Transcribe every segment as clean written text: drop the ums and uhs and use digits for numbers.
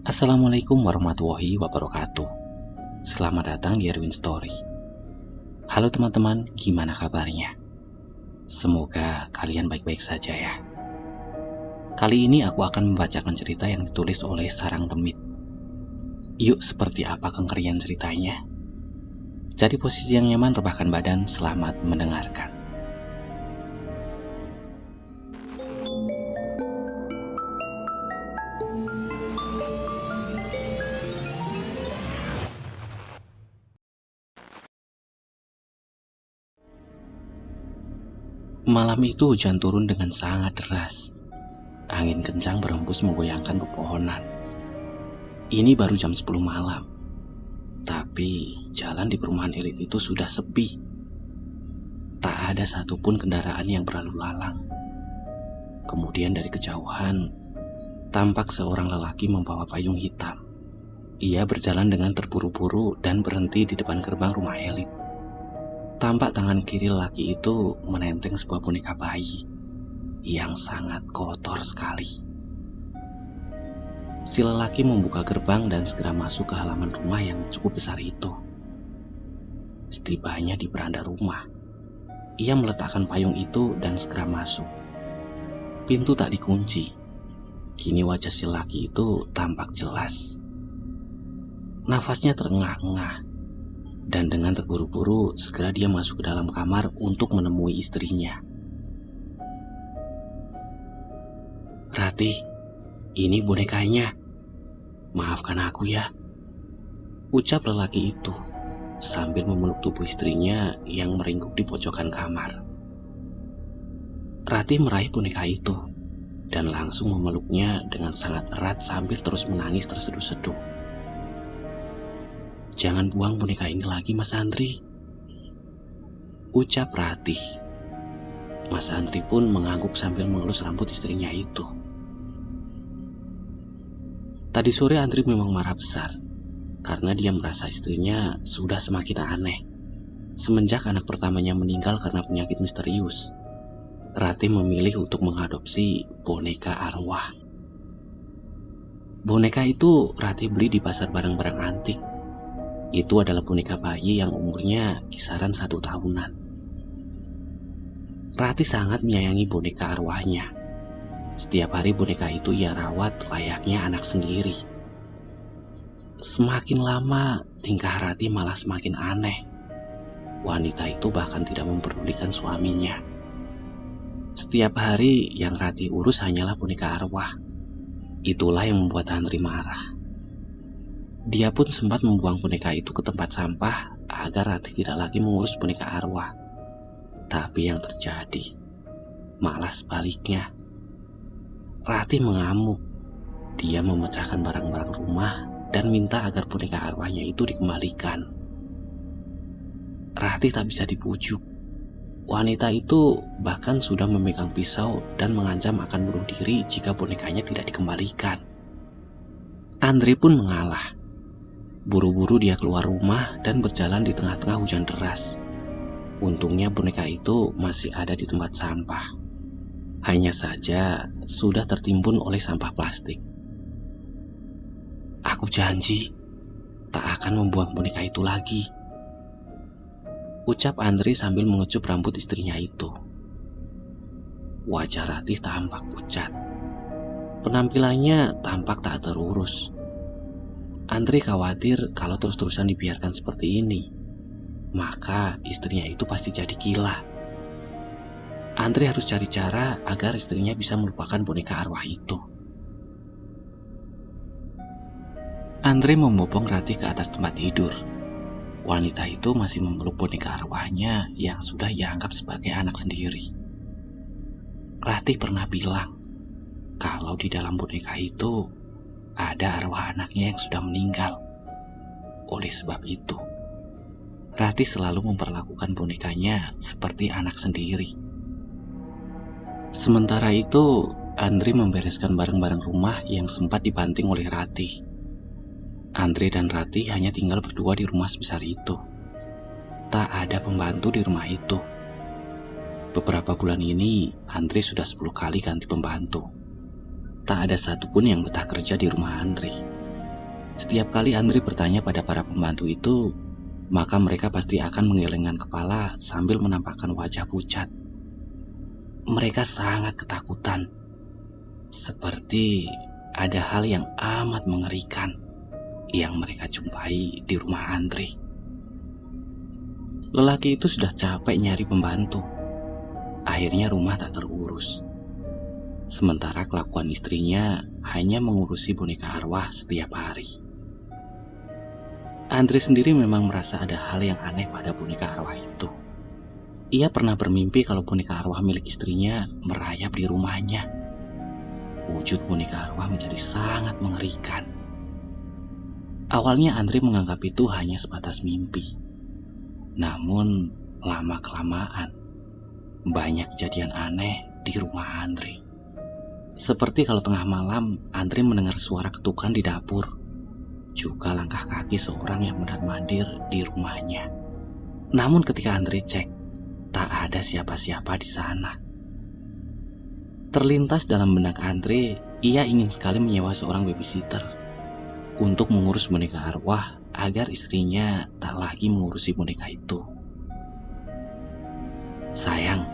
Assalamualaikum warahmatullahi wabarakatuh. Selamat datang di Erwin Story. Halo teman-teman, gimana kabarnya? Semoga kalian baik-baik saja ya. Kali ini aku akan membacakan cerita yang ditulis oleh Sarang Demit. Yuk, seperti apa kengerian ceritanya? Cari posisi yang nyaman, rebahkan badan, selamat mendengarkan. Malam itu hujan turun dengan sangat deras. Angin kencang berhembus menggoyangkan pepohonan. Ini baru jam 10 malam. Tapi jalan di perumahan elit itu sudah sepi. Tak ada satupun kendaraan yang berlalu lalang. Kemudian dari kejauhan, tampak seorang lelaki membawa payung hitam. Ia berjalan dengan terburu-buru dan berhenti di depan gerbang rumah elit. Tampak tangan kiri lelaki itu menenteng sebuah boneka bayi yang sangat kotor sekali. Si lelaki membuka gerbang dan segera masuk ke halaman rumah yang cukup besar itu. Setibanya di beranda rumah, ia meletakkan payung itu dan segera masuk. Pintu tak dikunci. Kini wajah si lelaki itu tampak jelas. Nafasnya terengah-engah. Dan dengan terburu-buru, segera dia masuk ke dalam kamar untuk menemui istrinya. "Ratih, ini bonekanya. Maafkan aku ya," ucap lelaki itu sambil memeluk tubuh istrinya yang meringkuk di pojokan kamar. Ratih meraih boneka itu dan langsung memeluknya dengan sangat erat sambil terus menangis terseduh-seduh. "Jangan buang boneka ini lagi, Mas Andri," ucap Ratih. Mas Andri pun mengangguk sambil mengelus rambut istrinya itu. Tadi sore Andri memang marah besar karena dia merasa istrinya sudah semakin aneh. Semenjak anak pertamanya meninggal karena penyakit misterius, Ratih memilih untuk mengadopsi boneka arwah. Boneka itu Ratih beli di pasar barang-barang antik. Itu adalah boneka bayi yang umurnya kisaran 1 tahunan. Ratih sangat menyayangi boneka arwahnya. Setiap hari boneka itu ia rawat layaknya anak sendiri. Semakin lama, tingkah Ratih malah semakin aneh. Wanita itu bahkan tidak memperdulikan suaminya. Setiap hari yang Ratih urus hanyalah boneka arwah. Itulah yang membuat Andri marah. Dia pun sempat membuang boneka itu ke tempat sampah agar Ratih tidak lagi mengurus boneka arwah. Tapi yang terjadi malah sebaliknya. Ratih mengamuk. Dia memecahkan barang-barang rumah dan minta agar boneka arwahnya itu dikembalikan. Ratih tak bisa dibujuk. Wanita itu bahkan sudah memegang pisau dan mengancam akan bunuh diri jika bonekanya tidak dikembalikan. Andri pun mengalah. Buru-buru dia keluar rumah dan berjalan di tengah-tengah hujan deras. Untungnya boneka itu masih ada di tempat sampah. Hanya saja sudah tertimbun oleh sampah plastik. "Aku janji tak akan membuang boneka itu lagi," ucap Andri sambil mengecup rambut istrinya itu. Wajah Ratih tampak pucat. Penampilannya tampak tak terurus. Andri khawatir kalau terus-terusan dibiarkan seperti ini, maka istrinya itu pasti jadi gila. Andri harus cari cara agar istrinya bisa melupakan boneka arwah itu. Andri membopong Ratih ke atas tempat tidur. Wanita itu masih memeluk boneka arwahnya yang sudah ia anggap sebagai anak sendiri. Ratih pernah bilang kalau di dalam boneka itu ada arwah anaknya yang sudah meninggal. Oleh sebab itu, Ratih selalu memperlakukan bonekanya seperti anak sendiri. Sementara itu, Andri membereskan barang-barang rumah yang sempat dibanting oleh Ratih. Andri dan Ratih hanya tinggal berdua di rumah sebesar itu. Tak ada pembantu di rumah itu. Beberapa bulan ini, Andri sudah 10 kali ganti pembantu. Tak ada satupun yang betah kerja di rumah Andri. Setiap kali Andri bertanya pada para pembantu itu, maka mereka pasti akan menggelengkan kepala sambil menampakkan wajah pucat. Mereka sangat ketakutan, seperti ada hal yang amat mengerikan yang mereka jumpai di rumah Andri. Lelaki itu sudah capek nyari pembantu. Akhirnya rumah tak terurus. Sementara kelakuan istrinya hanya mengurusi boneka arwah setiap hari. Andri sendiri memang merasa ada hal yang aneh pada boneka arwah itu. Ia pernah bermimpi kalau boneka arwah milik istrinya merayap di rumahnya. Wujud boneka arwah menjadi sangat mengerikan. Awalnya Andri menganggap itu hanya sebatas mimpi. Namun lama-kelamaan banyak kejadian aneh di rumah Andri. Seperti kalau tengah malam Andri mendengar suara ketukan di dapur, juga langkah kaki seorang yang mondar-mandir di rumahnya. Namun ketika Andri cek, tak ada siapa-siapa di sana. Terlintas dalam benak Andri, ia ingin sekali menyewa seorang babysitter untuk mengurus boneka arwah agar istrinya tak lagi mengurusi boneka itu. Sayang,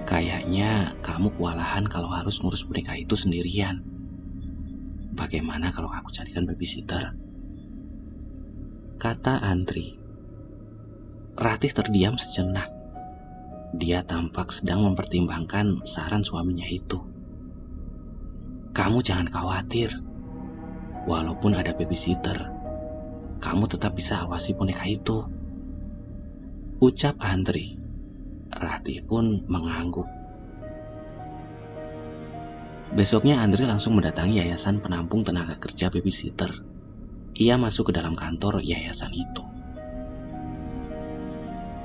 kayaknya kamu kewalahan kalau harus ngurus boneka itu sendirian. Bagaimana kalau aku carikan babysitter? Kata Andri. Ratih terdiam sejenak. Dia tampak sedang mempertimbangkan saran suaminya itu. Kamu jangan khawatir. Walaupun ada babysitter, kamu tetap bisa awasi boneka itu, ucap Andri. Ratih pun mengangguk. Besoknya Andri langsung mendatangi yayasan penampung tenaga kerja babysitter. Ia masuk ke dalam kantor yayasan itu.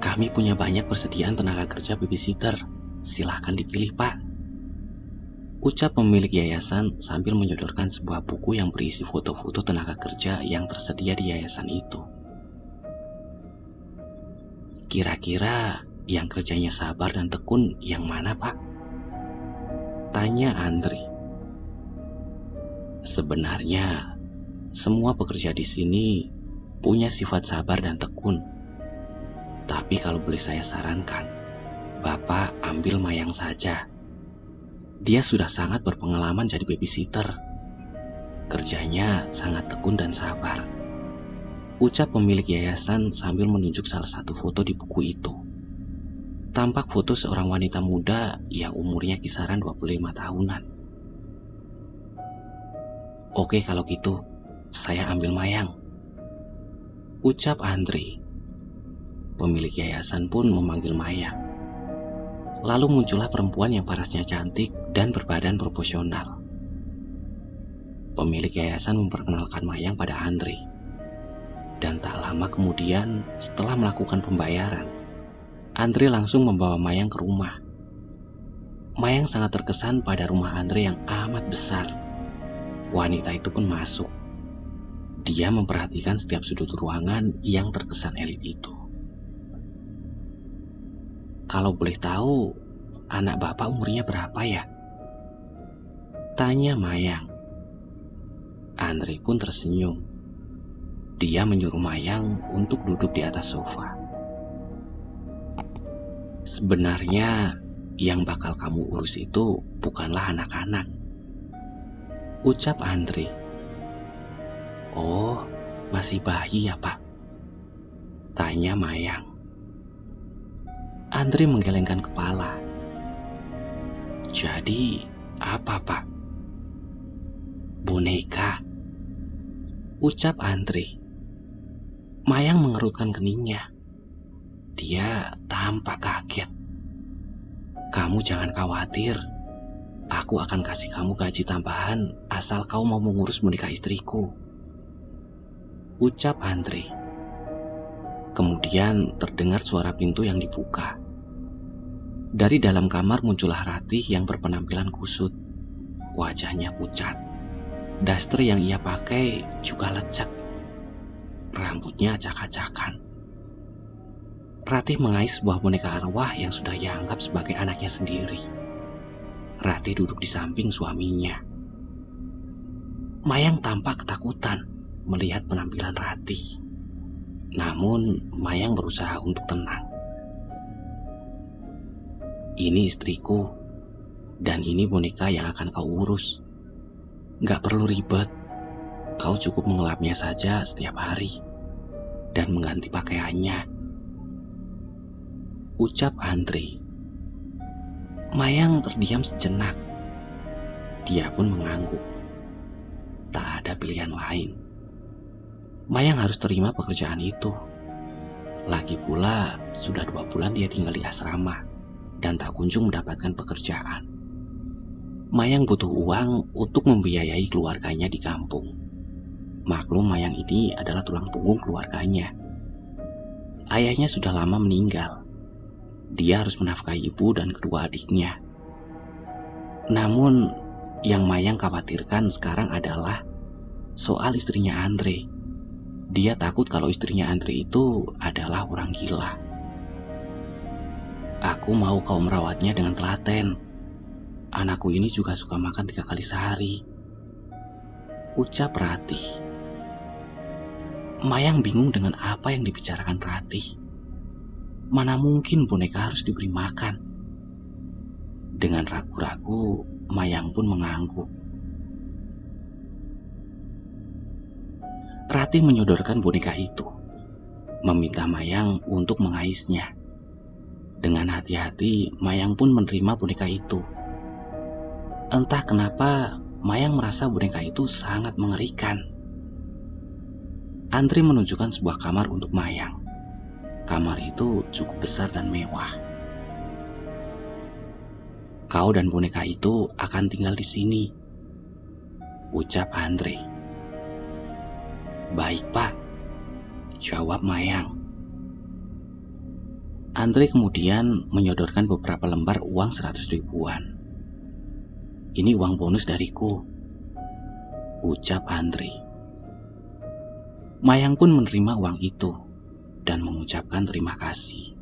Kami punya banyak persediaan tenaga kerja babysitter. Silahkan dipilih, Pak. Ucap pemilik yayasan sambil menyodorkan sebuah buku yang berisi foto-foto tenaga kerja yang tersedia di yayasan itu. Kira-kira yang kerjanya sabar dan tekun yang mana, Pak? Tanya Andri. Sebenarnya, semua pekerja di sini punya sifat sabar dan tekun. Tapi kalau boleh saya sarankan, Bapak ambil Mayang saja. Dia sudah sangat berpengalaman jadi babysitter. Kerjanya sangat tekun dan sabar. Ucap pemilik yayasan sambil menunjuk salah satu foto di buku itu. Tampak foto seorang wanita muda yang umurnya kisaran 25 tahunan. Oke kalau gitu, saya ambil Mayang. Ucap Andri. Pemilik yayasan pun memanggil Mayang. Lalu muncullah perempuan yang parasnya cantik dan berbadan proporsional. Pemilik yayasan memperkenalkan Mayang pada Andri. Dan tak lama kemudian, setelah melakukan pembayaran, Andri langsung membawa Mayang ke rumah. Mayang sangat terkesan pada rumah Andri yang amat besar. Wanita itu pun masuk. Dia memperhatikan setiap sudut ruangan yang terkesan elit itu. Kalau boleh tahu, anak Bapak umurnya berapa ya? Tanya Mayang. Andri pun tersenyum. Dia menyuruh Mayang untuk duduk di atas sofa. Sebenarnya yang bakal kamu urus itu bukanlah anak-anak, ucap Andri. Oh, masih bayi ya, Pak? Tanya Mayang. Andri menggelengkan kepala. Jadi, apa, Pak? Boneka, ucap Andri. Mayang mengerutkan keningnya. Dia tampak kaget. Kamu jangan khawatir. Aku akan kasih kamu gaji tambahan asal kau mau mengurus boneka istriku, ucap Andri. Kemudian terdengar suara pintu yang dibuka. Dari dalam kamar muncullah Ratih yang berpenampilan kusut. Wajahnya pucat. Daster yang ia pakai juga lecek. Rambutnya acak-acakan. Ratih mengais sebuah boneka arwah yang sudah ia anggap sebagai anaknya sendiri. Ratih duduk di samping suaminya. Mayang tampak ketakutan. melihat penampilan Ratih. Namun Mayang berusaha untuk tenang. Ini istriku, dan ini boneka yang akan kau urus. Gak perlu ribet, kau cukup mengelapnya saja setiap hari dan mengganti pakaiannya, ucap Andre. Mayang terdiam sejenak. Dia pun mengangguk. Tak ada pilihan lain. Mayang harus terima pekerjaan itu. Lagi pula, sudah 2 bulan dia tinggal di asrama dan tak kunjung mendapatkan pekerjaan. Mayang butuh uang untuk membiayai keluarganya di kampung. Maklum Mayang ini adalah tulang punggung keluarganya. Ayahnya sudah lama meninggal. Dia harus menafkahi ibu dan kedua adiknya. Namun, yang Mayang khawatirkan sekarang adalah soal istrinya Andre. Dia takut kalau istrinya Andre itu adalah orang gila. Aku mau kau merawatnya dengan telaten. Anakku ini juga suka makan 3 kali sehari, ucap Ratih. Mayang bingung dengan apa yang dibicarakan Ratih. Mana mungkin boneka harus diberi makan. Dengan ragu-ragu, Mayang pun mengangguk. Ratih menyodorkan boneka itu, meminta Mayang untuk mengaisnya. Dengan hati-hati, Mayang pun menerima boneka itu. Entah kenapa, Mayang merasa boneka itu sangat mengerikan. Andre menunjukkan sebuah kamar untuk Mayang. Kamar itu cukup besar dan mewah. Kau dan boneka itu akan tinggal di sini, ucap Andre. Baik, Pak, jawab Mayang. Andre kemudian menyodorkan beberapa lembar uang 100 ribuan. Ini uang bonus dariku, ucap Andre. Mayang pun menerima uang itu dan mengucapkan terima kasih.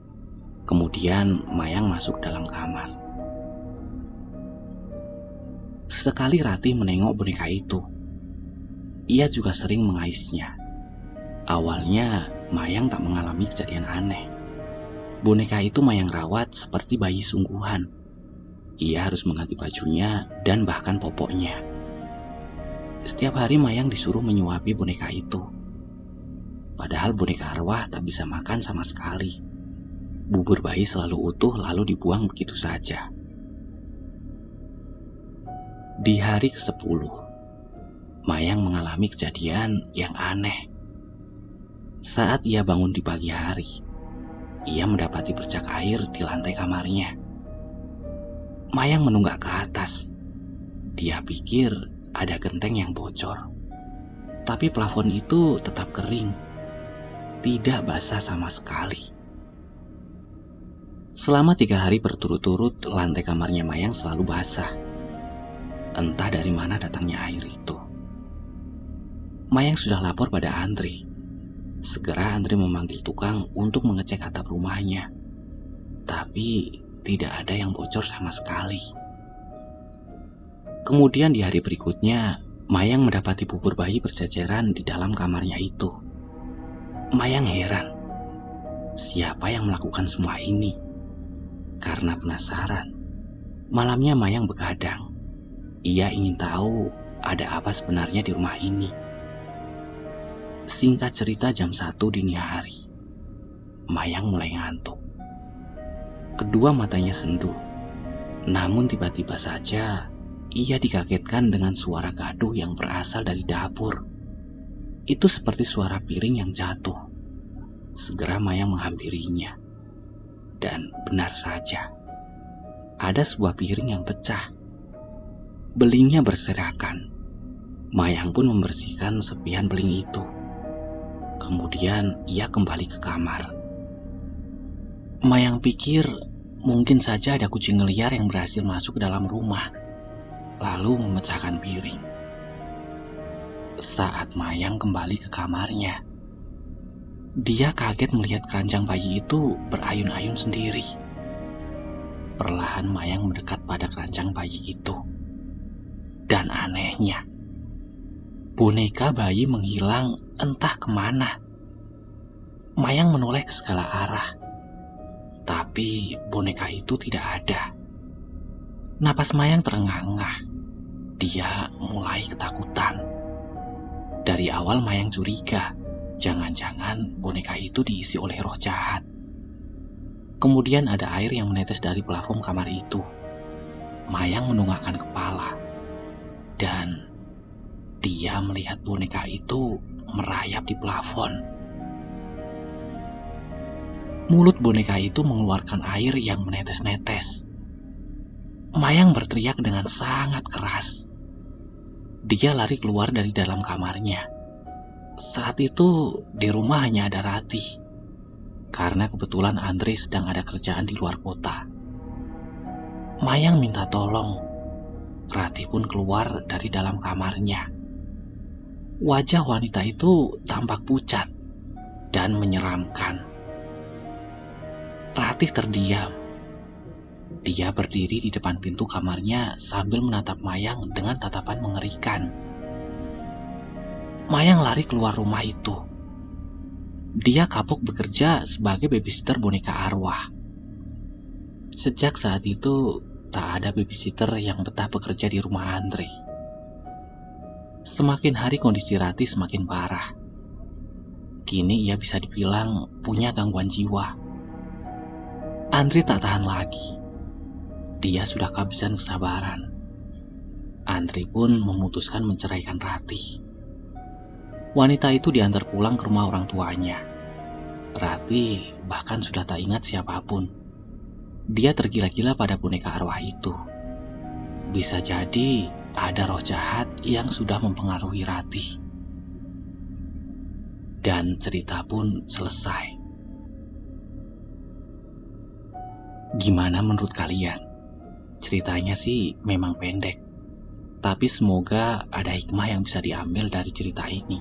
Kemudian Mayang masuk dalam kamar. Sekali Ratih menengok boneka itu. Ia juga sering mengaisnya. Awalnya Mayang tak mengalami kejadian aneh. Boneka itu Mayang rawat seperti bayi sungguhan. Ia harus mengganti bajunya dan bahkan popoknya. Setiap hari Mayang disuruh menyuapi boneka itu. Padahal boneka arwah tak bisa makan sama sekali. Bubur bayi selalu utuh lalu dibuang begitu saja. Di hari ke-10, Mayang mengalami kejadian yang aneh. Saat ia bangun di pagi hari, ia mendapati bercak air di lantai kamarnya. Mayang menunggak ke atas. Dia pikir ada genteng yang bocor. Tapi plafon itu tetap kering. Tidak basah sama sekali. Selama 3 hari berturut-turut, lantai kamarnya Mayang selalu basah. Entah dari mana datangnya air itu. Mayang sudah lapor pada Andre. Segera Andre memanggil tukang untuk mengecek atap rumahnya. Tapi tidak ada yang bocor sama sekali. Kemudian di hari berikutnya, Mayang mendapati bubur bayi berceceran di dalam kamarnya itu. Mayang heran, siapa yang melakukan semua ini? Karena penasaran, malamnya Mayang begadang. Ia ingin tahu ada apa sebenarnya di rumah ini. Singkat cerita, jam 1 dini hari, Mayang mulai ngantuk. Kedua matanya sendu. Namun tiba-tiba saja ia dikagetkan dengan suara gaduh yang berasal dari dapur. Itu seperti suara piring yang jatuh. Segera Mayang menghampirinya. Dan benar saja, ada sebuah piring yang pecah. Belingnya berserakan. Mayang pun membersihkan serpihan beling itu. Kemudian ia kembali ke kamar. Mayang pikir mungkin saja ada kucing liar yang berhasil masuk ke dalam rumah, lalu memecahkan piring. Saat Mayang kembali ke kamarnya, dia kaget melihat keranjang bayi itu berayun-ayun sendiri. Perlahan Mayang mendekat pada keranjang bayi itu. Dan anehnya, boneka bayi menghilang entah kemana. Mayang menoleh ke segala arah, tapi boneka itu tidak ada. Napas Mayang terengah-engah. Dia mulai ketakutan. Dari awal Mayang curiga, jangan-jangan boneka itu diisi oleh roh jahat. Kemudian ada air yang menetes dari plafon kamar itu. Mayang menundukkan kepala, dan dia melihat boneka itu merayap di plafon. Mulut boneka itu mengeluarkan air yang menetes-netes. Mayang berteriak dengan sangat keras. Dia lari keluar dari dalam kamarnya. Saat itu di rumah hanya ada Ratih, karena kebetulan Andre sedang ada kerjaan di luar kota. Mayang minta tolong. Ratih pun keluar dari dalam kamarnya. Wajah wanita itu tampak pucat dan menyeramkan. Ratih terdiam. Dia berdiri di depan pintu kamarnya sambil menatap Mayang dengan tatapan mengerikan. Mayang lari keluar rumah itu. Dia kapok bekerja sebagai babysitter boneka arwah. Sejak saat itu, tak ada babysitter yang betah bekerja di rumah Andre. Semakin hari kondisi Ratih semakin parah. Kini ia bisa dibilang punya gangguan jiwa. Andre tak tahan lagi. Dia sudah kehabisan kesabaran. Andre pun memutuskan menceraikan Ratih. Wanita itu diantar pulang ke rumah orang tuanya. Ratih bahkan sudah tak ingat siapapun. Dia tergila-gila pada boneka arwah itu. Bisa jadi ada roh jahat yang sudah mempengaruhi Ratih. Dan cerita pun selesai. Gimana menurut kalian? Ceritanya sih memang pendek, tapi semoga ada hikmah yang bisa diambil dari cerita ini.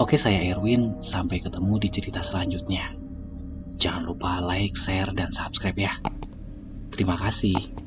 Oke, saya Erwin, sampai ketemu di cerita selanjutnya. Jangan lupa like, share, dan subscribe ya. Terima kasih.